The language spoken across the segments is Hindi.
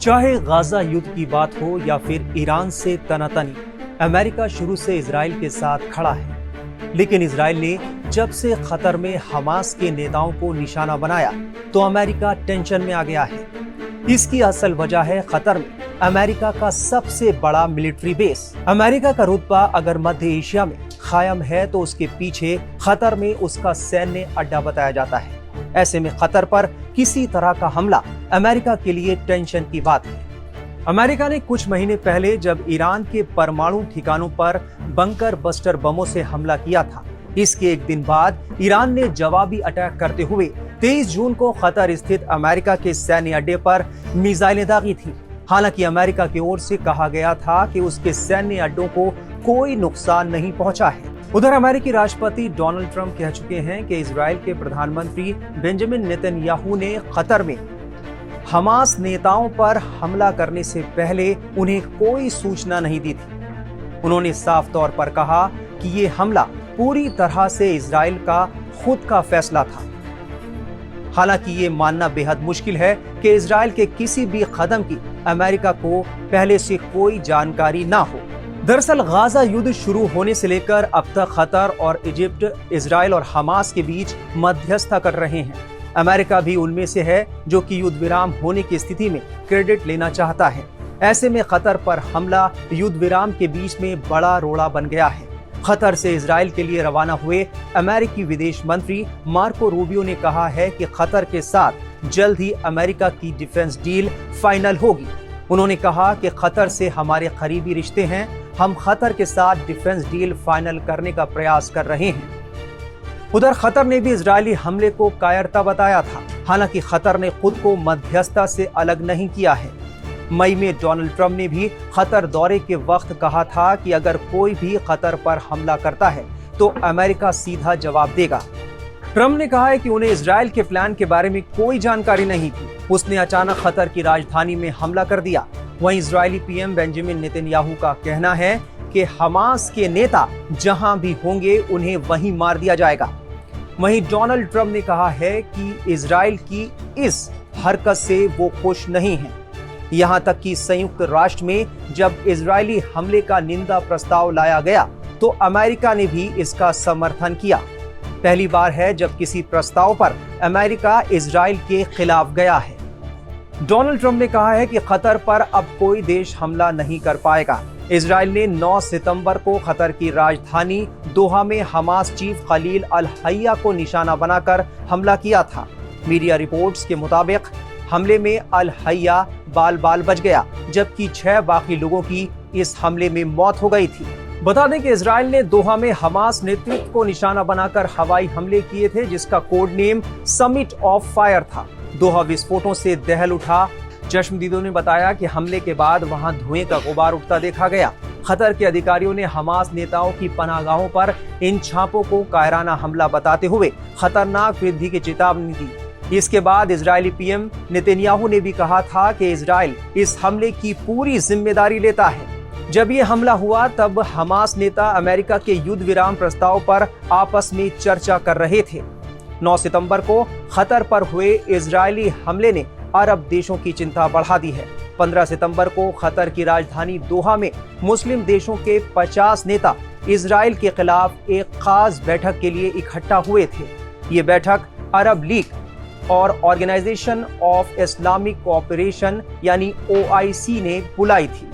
चाहे गाजा युद्ध की बात हो या फिर ईरान से तनातनी, अमेरिका शुरू से इजराइल के साथ खड़ा है। लेकिन इजराइल ने जब से कतर में हमास के नेताओं को निशाना बनाया तो अमेरिका टेंशन में आ गया है। इसकी असल वजह है कतर में अमेरिका का सबसे बड़ा मिलिट्री बेस। अमेरिका का रुतबा अगर मध्य एशिया में कायम है तो उसके पीछे कतर में उसका सैन्य अड्डा बताया जाता है। ऐसे में कतर पर किसी तरह का हमला अमेरिका के लिए टेंशन की बात है। अमेरिका ने कुछ महीने पहले जब ईरान के परमाणु ठिकानों पर बंकर बस्टर बमों से हमला किया था, इसके एक दिन बाद ईरान ने जवाबी अटैक करते हुए 23 जून को कतर स्थित अमेरिका के सैन्य अड्डे पर मिसाइलें दागी थी। हालांकि अमेरिका की ओर से कहा गया था कि उसके सैन्य अड्डों को कोई नुकसान नहीं पहुंचा है। उधर अमेरिकी राष्ट्रपति डोनाल्ड ट्रंप कह चुके हैं कि इजराइल के प्रधानमंत्री बेंजामिन नेतन्याहू ने कतर में हमास नेताओं पर हमला करने से पहले उन्हें कोई सूचना नहीं दी थी। उन्होंने साफ तौर पर कहा कि ये हमला पूरी तरह से इजराइल का खुद का फैसला था। हालांकि ये मानना बेहद मुश्किल है कि इजराइल के किसी भी कदम की अमेरिका को पहले से कोई जानकारी ना हो। दरअसल गाजा युद्ध शुरू होने से लेकर अब तक कतर और इजिप्ट इजराइल और हमास के बीच मध्यस्थता कर रहे हैं। अमेरिका भी उनमें से है जो कि युद्ध विराम होने की स्थिति में क्रेडिट लेना चाहता है। ऐसे में कतर पर हमला युद्ध विराम के बीच में बड़ा रोड़ा बन गया है। कतर से इजराइल के लिए रवाना हुए अमेरिकी विदेश मंत्री मार्को रूबियो ने कहा है कि कतर के साथ जल्द ही अमेरिका की डिफेंस डील फाइनल होगी। उन्होंने कहा कि कतर से हमारे करीबी रिश्ते हैं, हम कतर के साथ डिफेंस डील फाइनल करने का प्रयास कर रहे हैं। उधर कतर ने भी इजरायली हमले को कायरता बताया था। हालांकि कतर ने खुद को मध्यस्थता से अलग नहीं किया है। मई में डोनाल्ड ट्रंप ने भी कतर दौरे के वक्त कहा था कि अगर कोई भी कतर पर हमला करता है तो अमेरिका सीधा जवाब देगा। ट्रंप ने कहा है कि उन्हें इजराइल के प्लान के बारे में कोई जानकारी नहीं थी। उसने अचानक कतर की राजधानी में हमला कर दिया। वहीं इजरायली पीएम बेंजामिन नेतन्याहू का कहना है कि हमास के नेता जहां भी होंगे उन्हें वहीं मार दिया जाएगा। वहीं डोनाल्ड ट्रंप ने कहा है कि इजराइल की इस हरकत से वो खुश नहीं है। यहां तक कि संयुक्त राष्ट्र में जब इजरायली हमले का निंदा प्रस्ताव लाया गया तो अमेरिका ने भी इसका समर्थन किया। पहली बार है जब किसी प्रस्ताव पर अमेरिका इजराइल के खिलाफ गया है। डोनाल्ड ट्रंप ने कहा है कि कतर पर अब कोई देश हमला नहीं कर पाएगा। इजराइल ने 9 सितंबर को कतर की राजधानी दोहा में हमास चीफ खलील अल हैया को निशाना बनाकर हमला किया था। मीडिया रिपोर्ट्स के मुताबिक हमले में अल हैया बाल बाल बच गया, जबकि 6 बाकी लोगों की इस हमले में मौत हो गई थी। बता दें कि इजराइल ने दोहा में हमास नेतृत्व को निशाना बनाकर हवाई हमले किए थे, जिसका code name summit of fire था। दोहा विस्फोटों से दहल उठा। चश्मदीदों ने बताया कि हमले के बाद वहां धुएं का गुबार उठता देखा गया। कतर के अधिकारियों ने हमास नेताओं की पनाहगाहों पर इन छापों को कायराना हमला बताते हुए खतरनाक वृद्धि की चेतावनी दी। इसके बाद इजरायली पीएम नेतन्याहू ने भी कहा था कि इजराइल इस हमले की पूरी जिम्मेदारी लेता है। जब ये हमला हुआ तब हमास नेता अमेरिका के युद्ध विराम प्रस्ताव पर आपस में चर्चा कर रहे थे। 9 सितंबर को कतर पर हुए इजरायली हमले ने अरब देशों की चिंता बढ़ा दी है। 15 सितंबर को कतर की राजधानी दोहा में मुस्लिम देशों के 50 नेता इजराइल के खिलाफ एक खास बैठक के लिए इकट्ठा हुए थे। ये बैठक अरब लीग और ऑर्गेनाइजेशन ऑफ इस्लामिक कोऑपरेशन यानी OIC ने बुलाई थी।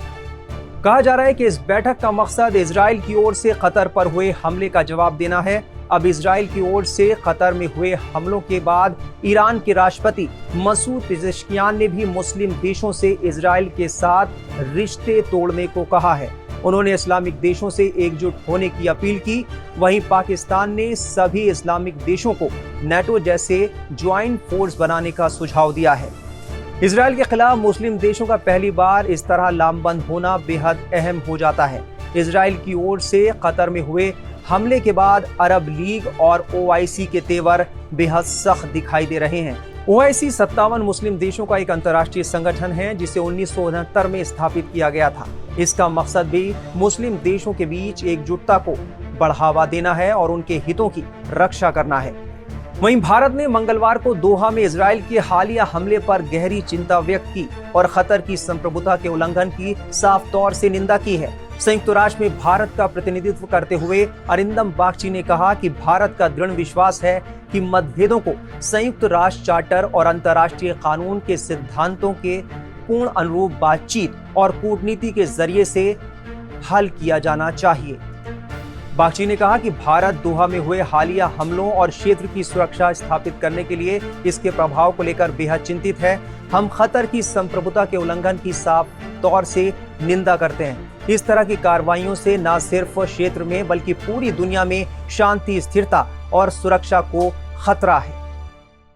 कहा जा रहा है कि इस बैठक का मकसद इजराइल की ओर से कतर पर हुए हमले का जवाब देना है। अब इजराइल की ओर से कतर में हुए हमलों के बाद ईरान के राष्ट्रपति मसूद पेजेश्कियान ने भी मुस्लिम देशों से इजराइल के साथ रिश्ते तोड़ने को कहा है। उन्होंने इस्लामिक देशों से एकजुट होने की अपील की। वहीं पाकिस्तान ने सभी इस्लामिक देशों को नेटो जैसे ज्वाइंट फोर्स बनाने का सुझाव दिया है। इजराइल के खिलाफ मुस्लिम देशों का पहली बार इस तरह लामबंद होना बेहद अहम हो जाता है। इजराइल की ओर से कतर में हुए हमले के बाद अरब लीग और OIC के तेवर बेहद सख्त दिखाई दे रहे हैं। OIC 57 मुस्लिम देशों का एक अंतर्राष्ट्रीय संगठन है जिसे 1969 में स्थापित किया गया था। इसका मकसद भी मुस्लिम देशों के बीच एकजुटता को बढ़ावा देना है और उनके हितों की रक्षा करना है। वहीं भारत ने मंगलवार को दोहा में इजराइल के हालिया हमले पर गहरी चिंता व्यक्त की और खतर की संप्रभुता के उल्लंघन की साफ तौर से निंदा की है। संयुक्त राष्ट्र में भारत का प्रतिनिधित्व करते हुए अरिंदम बागची ने कहा कि भारत का दृढ़ विश्वास है कि मतभेदों को संयुक्त राष्ट्र चार्टर और अंतर्राष्ट्रीय कानून के सिद्धांतों के पूर्ण अनुरूप बातचीत और कूटनीति के जरिए से हल किया जाना चाहिए। बागची ने कहा कि भारत दोहा में हुए हालिया हमलों और क्षेत्र की सुरक्षा स्थापित करने के लिए इसके प्रभाव को लेकर बेहद चिंतित है। हम खतर की संप्रभुता के उल्लंघन की साफ तौर से निंदा करते हैं। इस तरह की कार्रवाइयों से न सिर्फ क्षेत्र में बल्कि पूरी दुनिया में शांति, स्थिरता और सुरक्षा को खतरा है।